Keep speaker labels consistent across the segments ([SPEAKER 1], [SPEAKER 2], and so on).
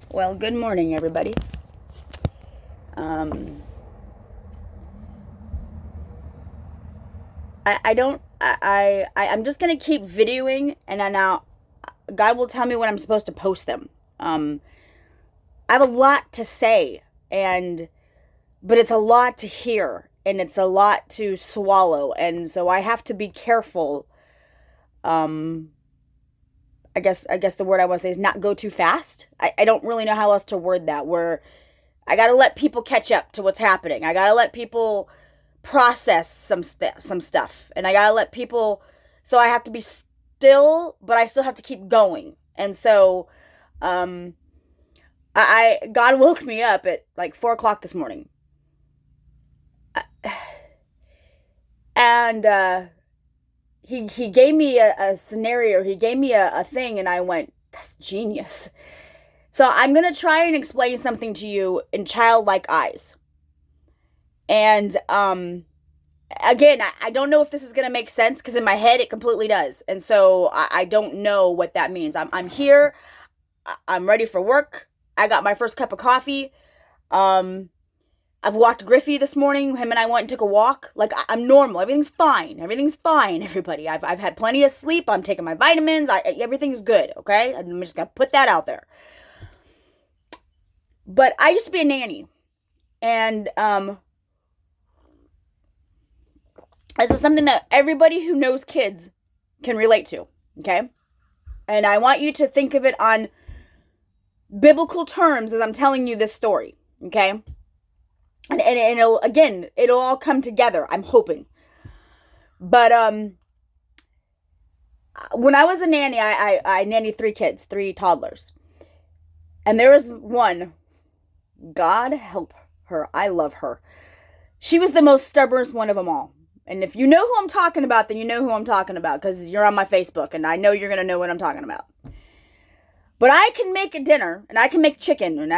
[SPEAKER 1] Well, good morning, everybody. Um, I don't, I'm just gonna keep videoing, and then now God will tell me when I'm supposed to post them. Um, I have a lot to say, and but it's a lot to hear, and it's a lot to swallow, and so I have to be careful. Um, I guess the word I want to say is not go too fast. I don't really know how else to word that. Where I gotta let people catch up to what's happening. I gotta let people process some stuff, and I gotta let people. So I have to be still, but I still have to keep going. And so, um, God woke me up at like 4 o'clock this morning, and he gave me a scenario. He gave me a thing, and I went, "That's genius." So I'm gonna try and explain something to you in childlike eyes, and again, I don't know if this is going to make sense because in my head it completely does. And so I don't know what that means. I'm here. I'm ready for work. I got my first cup of coffee. Um, I've walked Griffey this morning. Him and I went and took a walk. Like I'm normal. Everything's fine. Everything's fine, everybody. I've had plenty of sleep. I'm taking my vitamins. Everything's good, okay? I'm just going to put that out there. But I used to be a nanny. And this is something that everybody who knows kids can relate to, okay? And I want you to think of it on biblical terms as I'm telling you this story, okay? And it'll, again, it'll all come together, I'm hoping. But when I was a nanny, I nannied 3 kids, 3 toddlers. And there was one, God help her, I love her. She was the most stubborn one of them all. And if you know who I'm talking about, then you know who I'm talking about because you're on my Facebook and I know you're going to know what I'm talking about. But I can make a dinner and I can make chicken and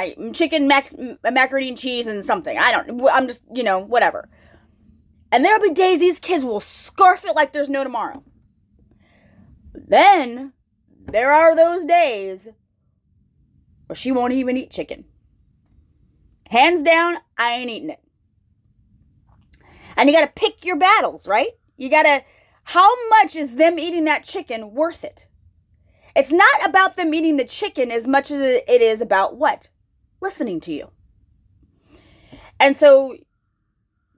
[SPEAKER 1] macaroni and cheese and something. I'm just, whatever. And there'll be days these kids will scarf it like there's no tomorrow. Then there are those days where she won't even eat chicken. Hands down, I ain't eating it. And you got to pick your battles, right? How much is them eating that chicken worth it? It's not about them eating the chicken as much as it is about what? Listening to you. And so,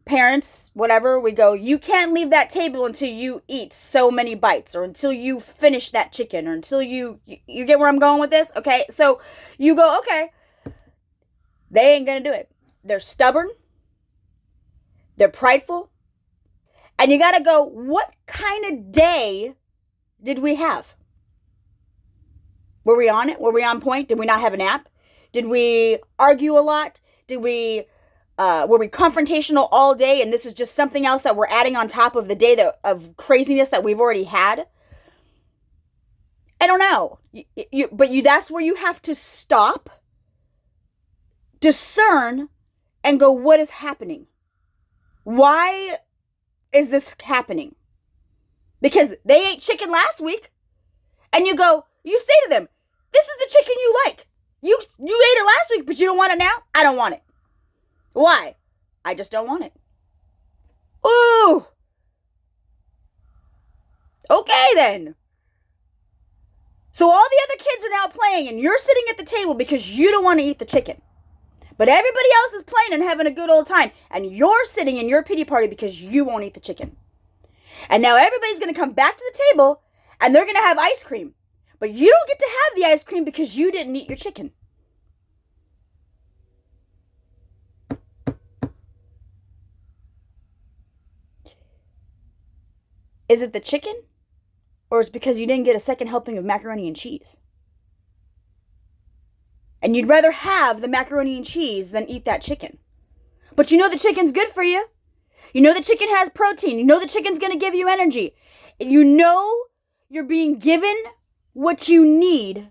[SPEAKER 1] parents, whatever, we go, you can't leave that table until you eat so many bites or until you finish that chicken or until you get where I'm going with this? Okay, so you go, okay, they ain't going to do it. They're stubborn. They're prideful. And you got to go, what kind of day did we have? Were we on it? Were we on point? Did we not have a nap? Did we argue a lot? Were we confrontational all day and this is just something else that we're adding on top of the day of craziness that we've already had? I don't know. That's where you have to stop, discern, and go, what is happening? Why is this happening? Because they ate chicken last week, and you say to them, this is the chicken you like. You ate it last week, but you don't want it now? I don't want it. Why? I just don't want it. Ooh. Okay, then. So all the other kids are now playing, and you're sitting at the table because you don't want to eat the chicken. But everybody else is playing and having a good old time. And you're sitting in your pity party because you won't eat the chicken. And now everybody's going to come back to the table and they're going to have ice cream. But you don't get to have the ice cream because you didn't eat your chicken. Is it the chicken? Or is it because you didn't get a second helping of macaroni and cheese? And you'd rather have the macaroni and cheese than eat that chicken. But you know the chicken's good for you. You know the chicken has protein. You know the chicken's going to give you energy. You know you're being given what you need,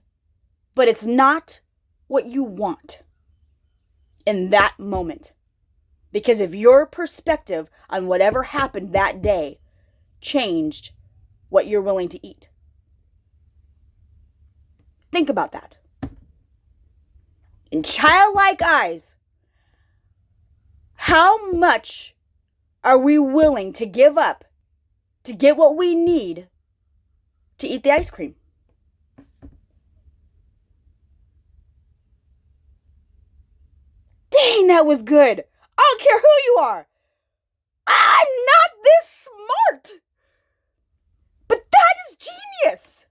[SPEAKER 1] but it's not what you want in that moment. Because if your perspective on whatever happened that day changed what you're willing to eat. Think about that. in childlike eyes, how much are we willing to give up to get what we need to eat the ice cream? Dang, that was good. I don't care who you are. I'm not this smart. But that is genius.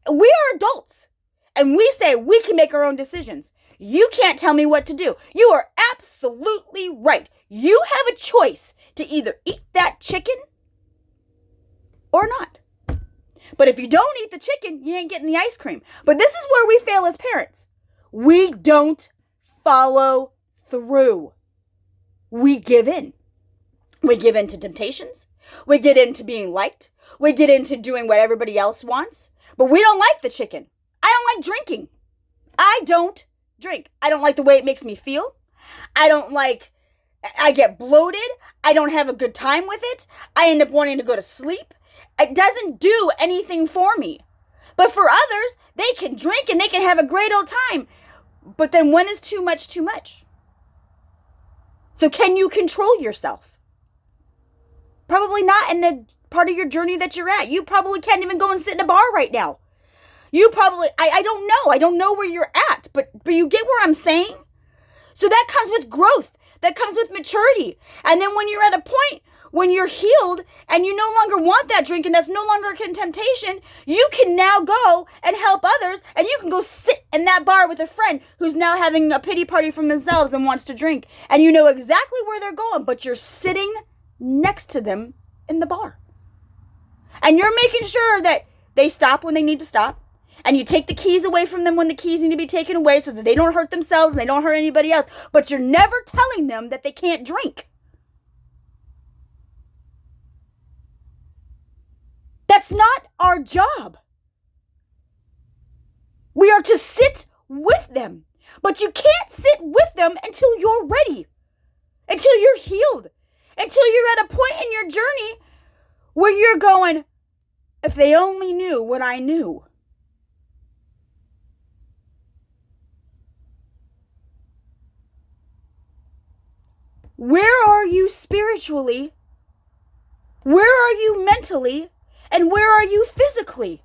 [SPEAKER 1] We are adults, and we say we can make our own decisions. You can't tell me what to do. You are absolutely right. You have a choice to either eat that chicken or not. But if you don't eat the chicken, you ain't getting the ice cream. But this is where we fail as parents. We don't follow through. We give in. We give in to temptations. We get into being liked. We get into doing what everybody else wants. But we don't like the chicken. I don't like drinking. I don't drink. I don't like the way it makes me feel. I get bloated. I don't have a good time with it. I end up wanting to go to sleep. It doesn't do anything for me. But for others, they can drink and they can have a great old time. But then when is too much too much? So can you control yourself? Probably not in the part of your journey that you're at. You probably can't even go and sit in a bar right now. You probably, I don't know. I don't know where you're at, but you get where I'm saying? So that comes with growth. That comes with maturity. And then when you're at a point when you're healed and you no longer want that drink and that's no longer a temptation, you can now go and help others, and you can go sit in that bar with a friend who's now having a pity party from themselves and wants to drink. And you know exactly where they're going, but you're sitting next to them in the bar. And you're making sure that they stop when they need to stop. And you take the keys away from them when the keys need to be taken away so that they don't hurt themselves and they don't hurt anybody else. But you're never telling them that they can't drink. That's not our job. We are to sit with them. But you can't sit with them until you're ready. Until you're healed. Until you're at a point in your journey where you're going, if they only knew what I knew. Where are you spiritually? Where are you mentally? And where are you physically?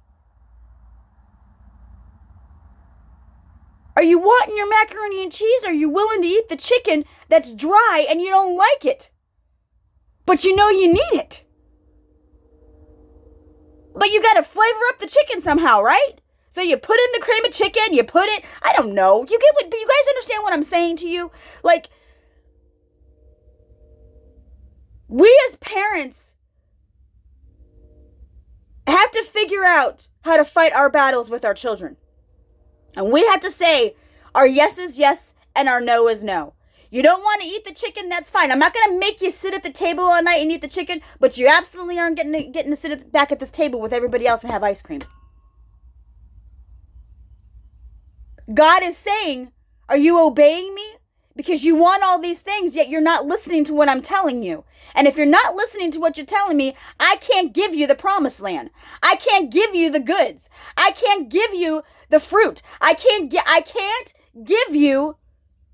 [SPEAKER 1] Are you wanting your macaroni and cheese? Or are you willing to eat the chicken that's dry and you don't like it? But you know you need it. But you gotta flavor up the chicken somehow, right? So you put in the cream of chicken, you put it, I don't know. You guys understand what I'm saying to you? Like, we as parents have to figure out how to fight our battles with our children. And we have to say, our yes is yes and our no is no. You don't want to eat the chicken, that's fine. I'm not going to make you sit at the table all night and eat the chicken, but you absolutely aren't getting to sit back at this table with everybody else and have ice cream. God is saying, are you obeying me? Because you want all these things, yet you're not listening to what I'm telling you. And if you're not listening to what you're telling me, I can't give you the promised land. I can't give you the goods. I can't give you the fruit. I can't give you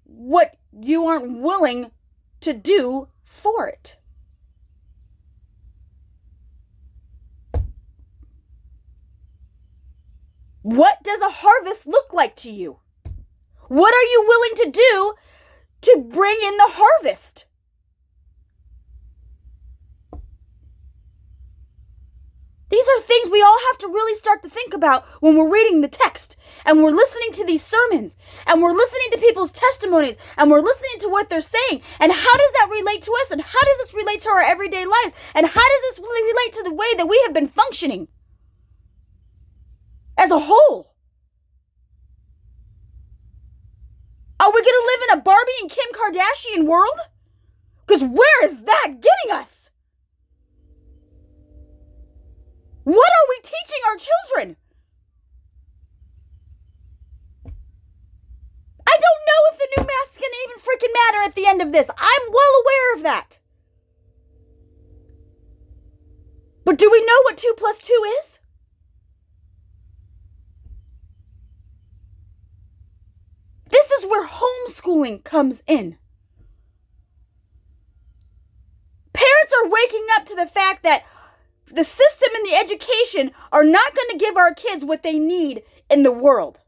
[SPEAKER 1] what you aren't willing to do for it. What does a harvest look like to you? What are you willing to do to bring in the harvest? These are things we all have to really start to think about when we're reading the text and we're listening to these sermons and we're listening to people's testimonies and we're listening to what they're saying. And how does that relate to us? And how does this relate to our everyday lives? And how does this really relate to the way that we have been functioning as a whole? Are we going to live in a Barbie and Kim Kardashian world? Because where is that getting us? What are we teaching our children? I don't know if the new math's going to even freaking matter at the end of this. I'm well aware of that. But do we know what 2 + 2 is? where homeschooling comes in. Parents are waking up to the fact that the system and the education are not going to give our kids what they need in the world.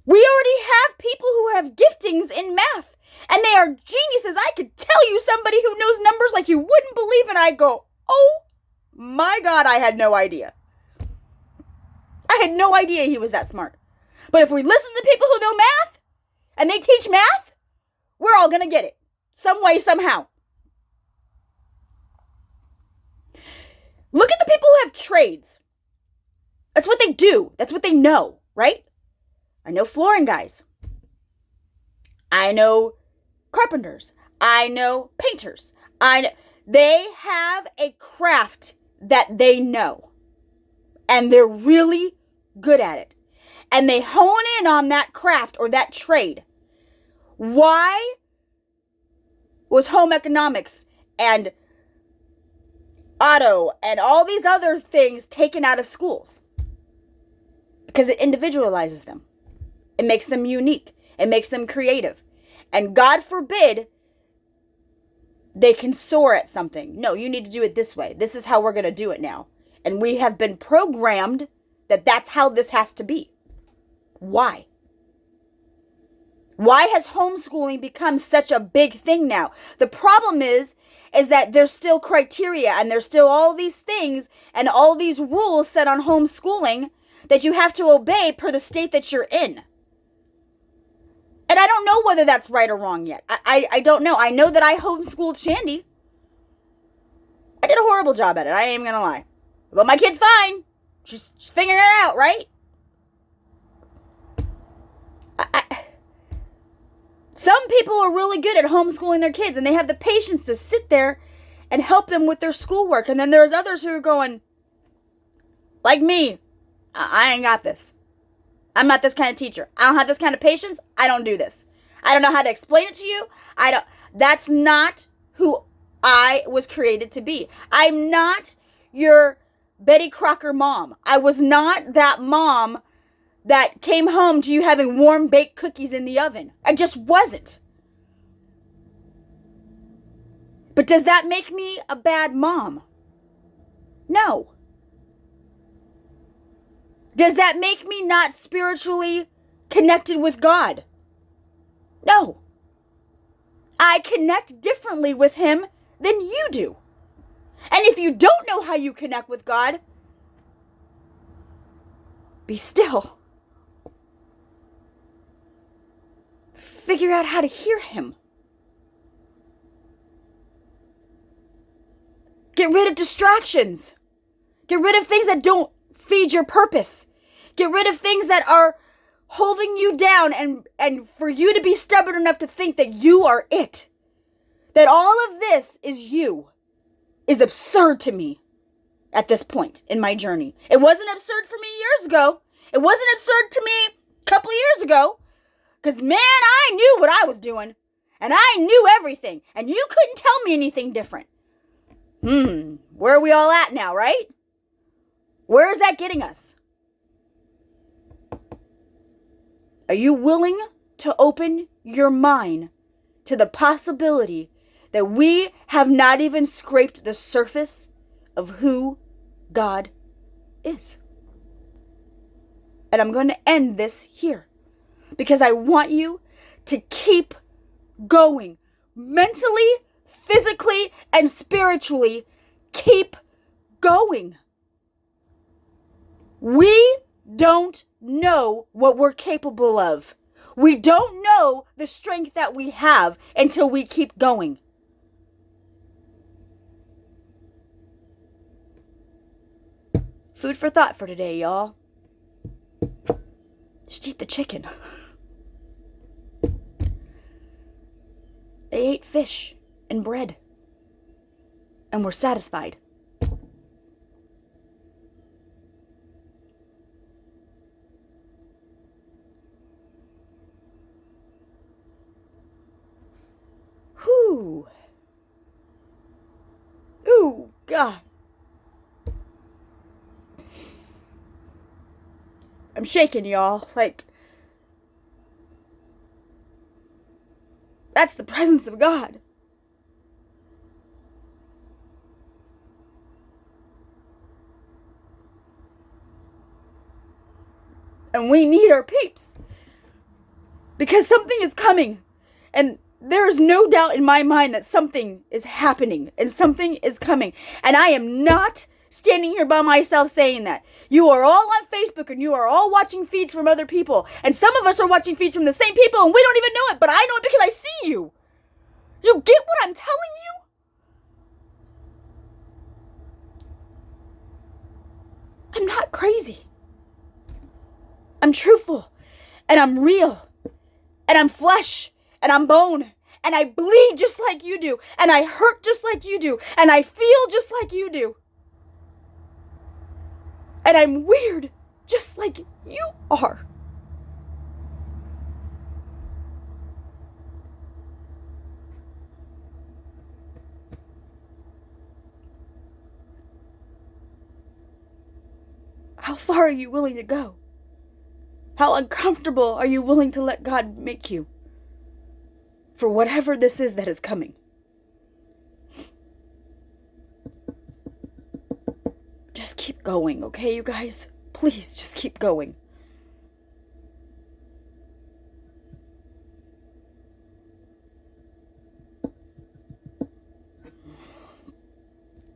[SPEAKER 1] We already have people who have giftings in math, and they are geniuses. I could tell you somebody who knows numbers like you wouldn't believe, and I go, oh my God, I had no idea. I had no idea he was that smart. But if we listen to people who know math, and they teach math, we're all going to get it. Some way, somehow. Look at the people who have trades. That's what they do. That's what they know, right? I know flooring guys. I know carpenters. I know painters. They have a craft that they know. And they're really good at it. And they hone in on that craft or that trade. Why was home economics and auto and all these other things taken out of schools? Because it individualizes them. It makes them unique. It makes them creative. And God forbid they can soar at something. No, you need to do it this way. This is how we're going to do it now. And we have been programmed that that's how this has to be. Why? Why has homeschooling become such a big thing now? The problem is that there's still criteria and there's still all these things and all these rules set on homeschooling that you have to obey per the state that you're in. And I don't know whether that's right or wrong yet. I don't know. I know that I homeschooled Shandy. I did a horrible job at it. I ain't gonna lie. But my kid's fine. She's figuring it out, right? Some people are really good at homeschooling their kids and they have the patience to sit there and help them with their schoolwork. And then there's others who are going, like me, I ain't got this. I'm not this kind of teacher. I don't have this kind of patience. I don't do this. I don't know how to explain it to you. That's not who I was created to be. I'm not your Betty Crocker mom. I was not that mom that came home to you having warm baked cookies in the oven. I just wasn't. But does that make me a bad mom? No. Does that make me not spiritually connected with God? No. I connect differently with Him than you do. And if you don't know how you connect with God, be still. Figure out how to hear Him. Get rid of distractions. Get rid of things that don't feed your purpose. Get rid of things that are holding you down and for you to be stubborn enough to think that you are it. That all of this is you is absurd to me at this point in my journey. It wasn't absurd for me years ago. It wasn't absurd to me a couple of years ago. Because, man, I knew what I was doing. And I knew everything. And you couldn't tell me anything different. Where are we all at now, right? Where is that getting us? Are you willing to open your mind to the possibility that we have not even scraped the surface of who God is? And I'm going to end this here because I want you to keep going. Mentally, physically, and spiritually, keep going. We don't know what we're capable of. We don't know the strength that we have until we keep going. Food for thought for today, y'all. Just eat the chicken. They ate fish and bread and were satisfied. Whew. Ooh, God. I'm shaking, y'all. Like, That's the presence of God. And we need our peeps. Because something is coming. And there is no doubt in my mind that something is happening. And something is coming. And I am not standing here by myself saying that. You are all on Facebook and you are all watching feeds from other people. And some of us are watching feeds from the same people and we don't even know it. But I know it because I see you. You get what I'm telling you? I'm not crazy. I'm truthful. And I'm real. And I'm flesh. And I'm bone. And I bleed just like you do. And I hurt just like you do. And I feel just like you do. And I'm weird just like you are. How far are you willing to go? How uncomfortable are you willing to let God make you? For whatever this is that is coming. Just keep going, okay, you guys? Please, just keep going.